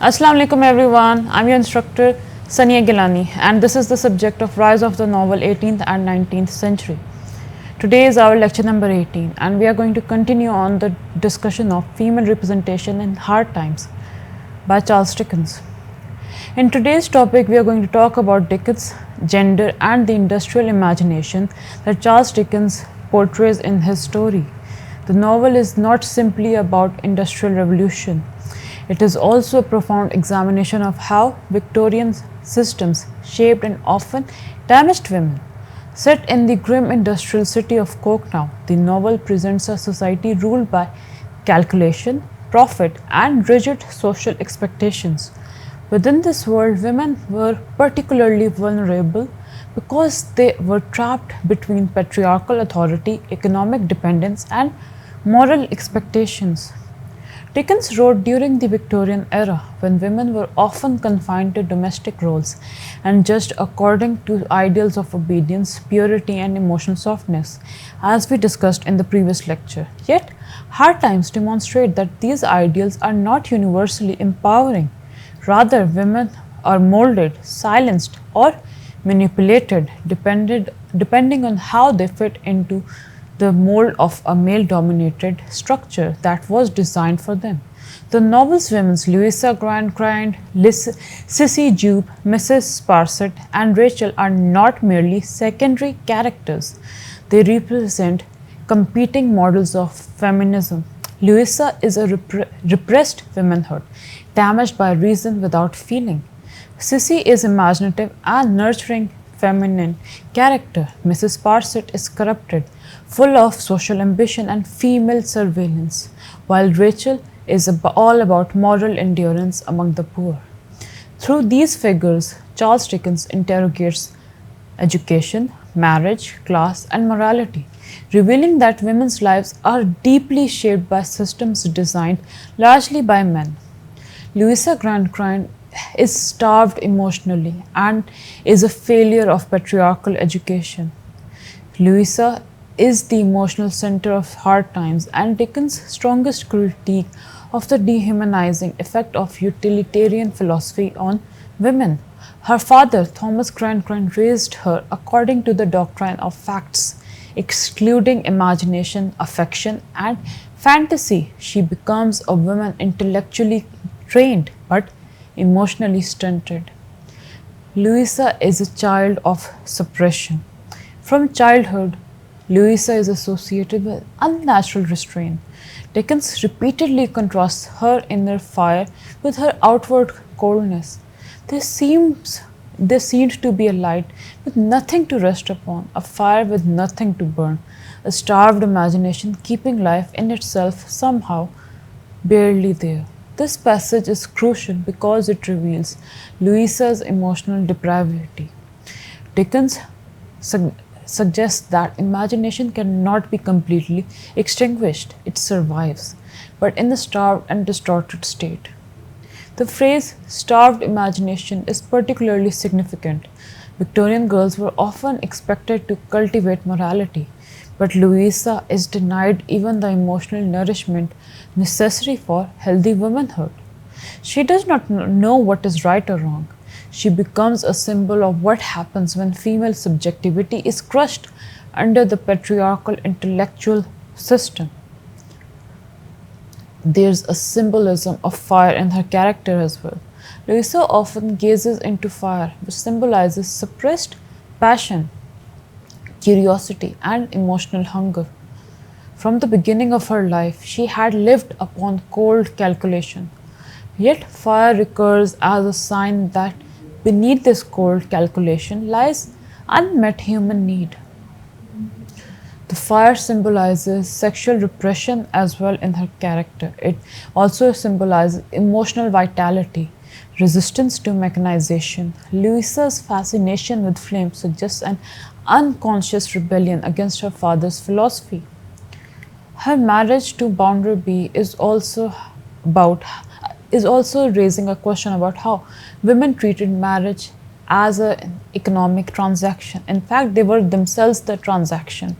Assalamu alaikum everyone. I'm your instructor Sania Gilani and this is the subject of Rise of the Novel 18th and 19th Century. Today is our lecture number 18 and we are going to continue on the discussion of female representation in hard times by Charles Dickens. In today's topic we are going to talk about Dickens, gender and the industrial imagination that Charles Dickens portrays in his story. The novel is not simply about industrial revolution. It is also a profound examination of how Victorian systems shaped and often damaged women. Set in the grim industrial city of Coketown, the novel presents a society ruled by calculation, profit, and rigid social expectations. Within this world, women were particularly vulnerable because they were trapped between patriarchal authority, economic dependence, and moral expectations. Dickens wrote during the Victorian era when women were often confined to domestic roles and judged according to ideals of obedience, purity, and emotional softness, as we discussed in the previous lecture. Yet, hard times demonstrate that these ideals are not universally empowering. Rather, women are molded, silenced, or manipulated depending on how they fit into the mold of a male dominated structure that was designed for them. The novel's women, Louisa Grancrine, Sissy Jupe, Mrs. Sparsit, and Rachel, are not merely secondary characters, they represent competing models of feminism. Louisa is a repressed womanhood, damaged by reason without feeling. Sissy is imaginative and nurturing feminine character. Mrs. Sparsit is corrupted, full of social ambition and female surveillance, while Rachel is all about moral endurance among the poor. Through these figures, Charles Dickens interrogates education, marriage, class, and morality, revealing that women's lives are deeply shaped by systems designed largely by men. Louisa Grancrine is starved emotionally and is a failure of patriarchal education. Louisa is the emotional center of hard times and Dickens' strongest critique of the dehumanizing effect of utilitarian philosophy on women. Her father, Thomas Grancrine, raised her according to the doctrine of facts, excluding imagination, affection, and fantasy. She becomes a woman intellectually trained but emotionally stunted. Louisa is a child of suppression. From childhood, Louisa is associated with unnatural restraint. Dickens repeatedly contrasts her inner fire with her outward coldness. There seemed to be a light with nothing to rest upon, a fire with nothing to burn, a starved imagination keeping life in itself somehow barely there. This passage is crucial because it reveals Louisa's emotional depravity. Dickens suggests that imagination cannot be completely extinguished, it survives, but in a starved and distorted state. The phrase starved imagination is particularly significant. Victorian girls were often expected to cultivate morality, but Louisa is denied even the emotional nourishment necessary for healthy womanhood. She does not know what is right or wrong. She becomes a symbol of what happens when female subjectivity is crushed under the patriarchal intellectual system. There's a symbolism of fire in her character as well. Louisa often gazes into fire, which symbolizes suppressed passion, curiosity, and emotional hunger. From the beginning of her life, she had lived upon cold calculation. Yet fire recurs as a sign that beneath this cold calculation lies unmet human need. The fire symbolizes sexual repression as well in her character. It also symbolizes emotional vitality, resistance to mechanization. Louisa's fascination with flame suggests an unconscious rebellion against her father's philosophy. Her marriage to Bounderby is also raising a question about how women treated marriage as an economic transaction. In fact, they were themselves the transaction.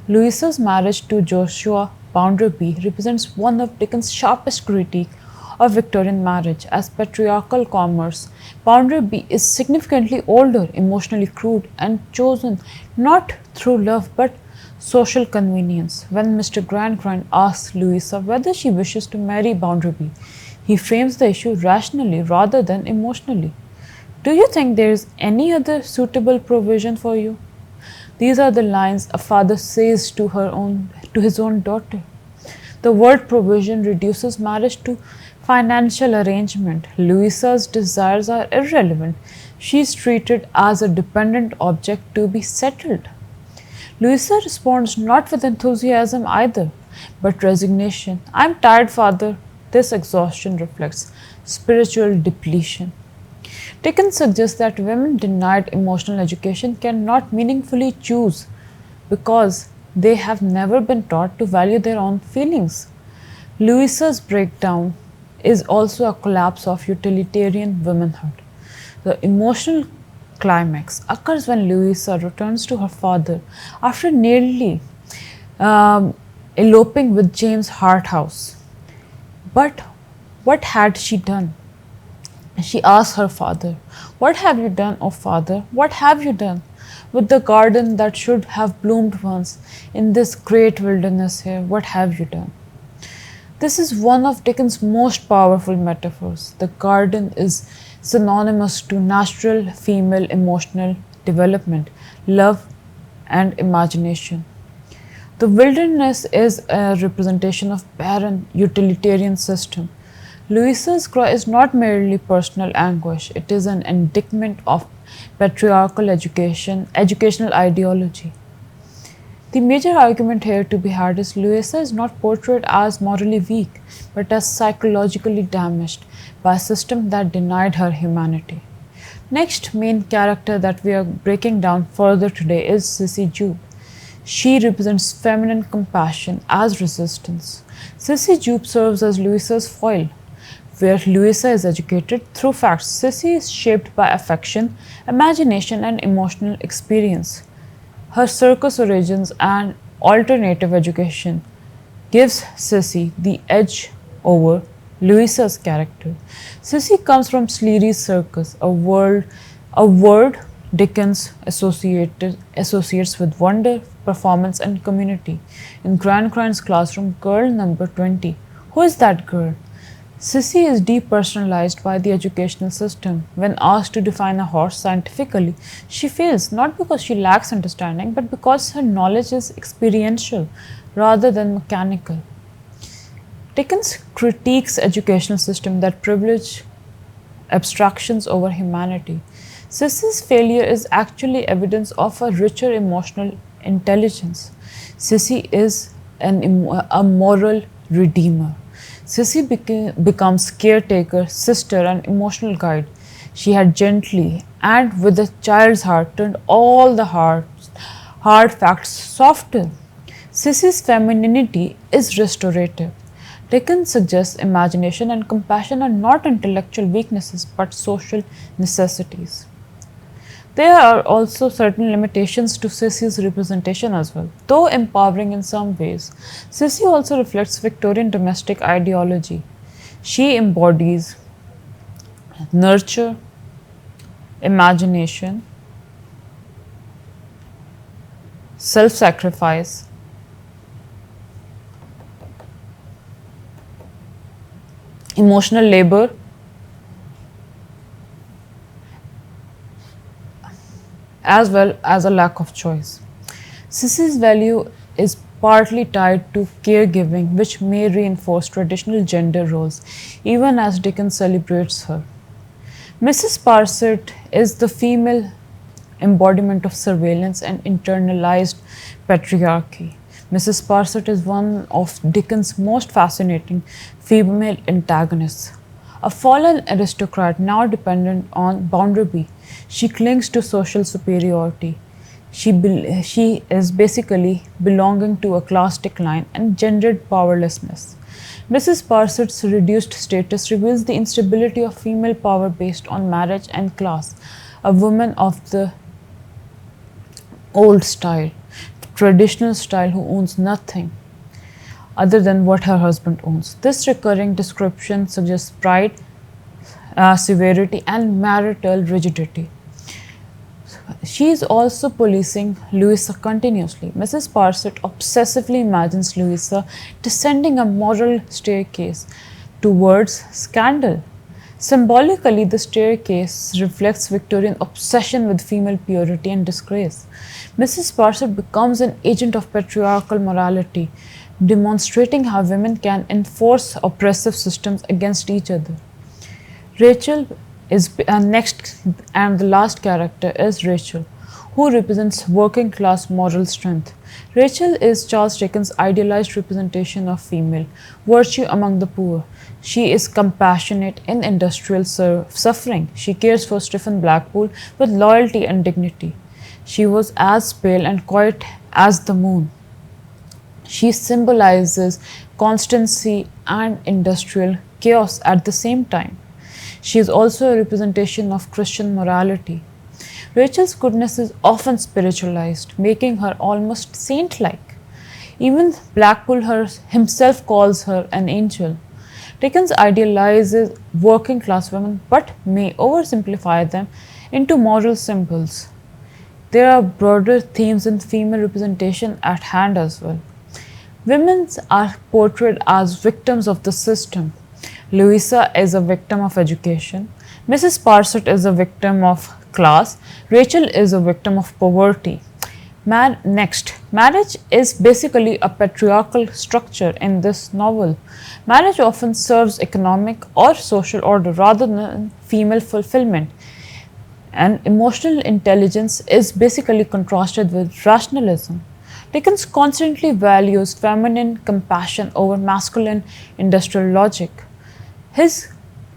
Louisa's marriage to Joshua Bounderby represents one of Dickens' sharpest critiques of Victorian marriage. As patriarchal commerce, Boundary B is significantly older, emotionally crude, and chosen not through love but social convenience. When Mr. Gradgrind asks Louisa whether she wishes to marry Boundary B, he frames the issue rationally rather than emotionally. Do you think there is any other suitable provision for you? These are the lines a father says to his own daughter. The word provision reduces marriage to financial arrangement. Louisa's desires are irrelevant. She is treated as a dependent object to be settled. Louisa responds not with enthusiasm either, but resignation. I'm tired, father. This exhaustion reflects spiritual depletion. Dickens suggests that women denied emotional education cannot meaningfully choose because they have never been taught to value their own feelings. Louisa's breakdown is also a collapse of utilitarian womanhood. The emotional climax occurs when Louisa returns to her father after nearly um, eloping with James Harthouse. But what had she done? She asked her father, "What have you done, oh father? What have you done with the garden that should have bloomed once in this great wilderness here? What have you done?" This is one of Dickens' most powerful metaphors. The garden is synonymous to natural female emotional development, love, and imagination. The wilderness is a representation of barren utilitarian system. Louisa's cry is not merely personal anguish, it is an indictment of patriarchal educational ideology. The major argument here to be had is Louisa is not portrayed as morally weak, but as psychologically damaged by a system that denied her humanity. Next main character that we are breaking down further today is Sissy Jupe. She represents feminine compassion as resistance. Sissy Jupe serves as Louisa's foil. Where Louisa is educated through facts, Sissy is shaped by affection, imagination, and emotional experience. Her circus origins and alternative education gives Sissy the edge over Louisa's character. Sissy comes from Sleary's circus, a word Dickens associates with wonder, performance, and community. In Gradgrind's classroom, girl number 20. Who is that girl? Sissy is depersonalized by the educational system. When asked to define a horse scientifically, she fails not because she lacks understanding, but because her knowledge is experiential rather than mechanical. Dickens critiques educational system that privilege abstractions over humanity. Sissy's failure is actually evidence of a richer emotional intelligence. Sissy is a moral redeemer. Sissy becomes caretaker, sister, and emotional guide. She had gently and with a child's heart turned all the hard facts softer. Sissy's femininity is restorative. Dickens suggests imagination and compassion are not intellectual weaknesses but social necessities. There are also certain limitations to Sissy's representation as well. Though empowering in some ways, Sissy also reflects Victorian domestic ideology. She embodies nurture, imagination, self sacrifice, emotional labor, as well as a lack of choice. Sissy's value is partly tied to caregiving, which may reinforce traditional gender roles, even as Dickens celebrates her. Mrs. Sparsit is the female embodiment of surveillance and internalized patriarchy. Mrs. Sparsit is one of Dickens' most fascinating female antagonists. A fallen aristocrat now dependent on Bounderby, she clings to social superiority. She is basically belonging to a class decline and gendered powerlessness. Mrs. Sparsit's reduced status reveals the instability of female power based on marriage and class. A woman of the old style, traditional style who owns nothing. other than what her husband owns. This recurring description suggests pride, severity, and marital rigidity. She is also policing Louisa continuously. Mrs. Parsett obsessively imagines Louisa descending a moral staircase towards scandal. Symbolically, the staircase reflects Victorian obsession with female purity and disgrace. Mrs. Parsett becomes an agent of patriarchal morality, demonstrating how women can enforce oppressive systems against each other. Rachel is next, and the last character is Rachel, who represents working class moral strength. Rachel is Charles Dickens' idealized representation of female virtue among the poor. She is compassionate in industrial suffering. She cares for Stephen Blackpool with loyalty and dignity. She was as pale and quiet as the moon. She symbolizes constancy and industrial chaos at the same time. She is also a representation of Christian morality. Rachel's goodness is often spiritualized, making her almost saint like. Even Blackpool himself calls her an angel. Dickens idealizes working class women but may oversimplify them into moral symbols. There are broader themes in female representation at hand as well. Women are portrayed as victims of the system. Louisa is a victim of education. Mrs. Parsett is a victim of class. Rachel is a victim of poverty. Next, marriage is basically a patriarchal structure in this novel. Marriage often serves economic or social order rather than female fulfillment. And emotional intelligence is basically contrasted with rationalism. Dickens constantly values feminine compassion over masculine industrial logic. His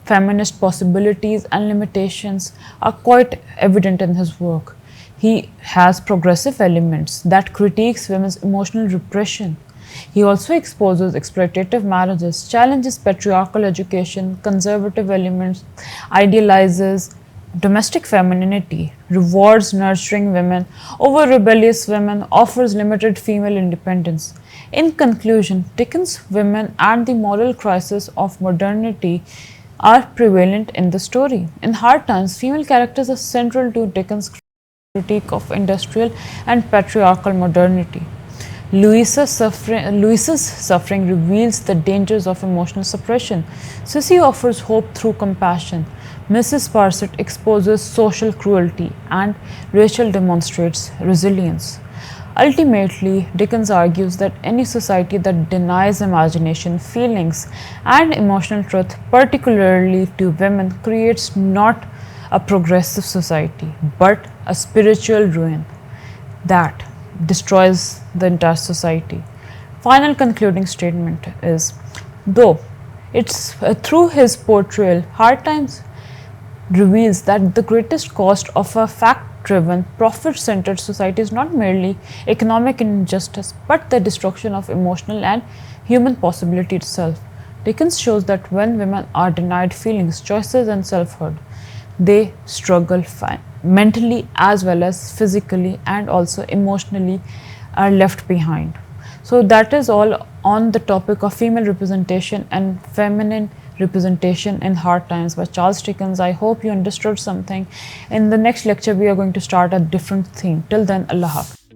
feminist possibilities and limitations are quite evident in his work. He has progressive elements that critiques women's emotional repression. He also exposes exploitative marriages, challenges patriarchal education, conservative elements, idealizes domestic femininity, rewards nurturing women over rebellious women, offers limited female independence. In conclusion, Dickens' women and the moral crisis of modernity are prevalent in the story. In Hard Times, female characters are central to Dickens' critique of industrial and patriarchal modernity. Louisa's suffering reveals the dangers of emotional suppression. Sissy offers hope through compassion. Mrs. Parsett exposes social cruelty, and Rachel demonstrates resilience. Ultimately, Dickens argues that any society that denies imagination, feelings, and emotional truth, particularly to women, creates not a progressive society but a spiritual ruin that destroys the entire society. Final concluding statement is, though it's through his portrayal, Hard Times reveals that the greatest cost of a fact-driven, profit-centered society is not merely economic injustice, but the destruction of emotional and human possibility itself. Dickens shows that when women are denied feelings, choices, and selfhood, they struggle mentally as well as physically, and also emotionally are left behind. So that is all on the topic of female representation and feminine representation in Hard Times by Charles Dickens. I hope you understood something. In the next lecture, we are going to start a different theme. Till then, Allah Hafiz.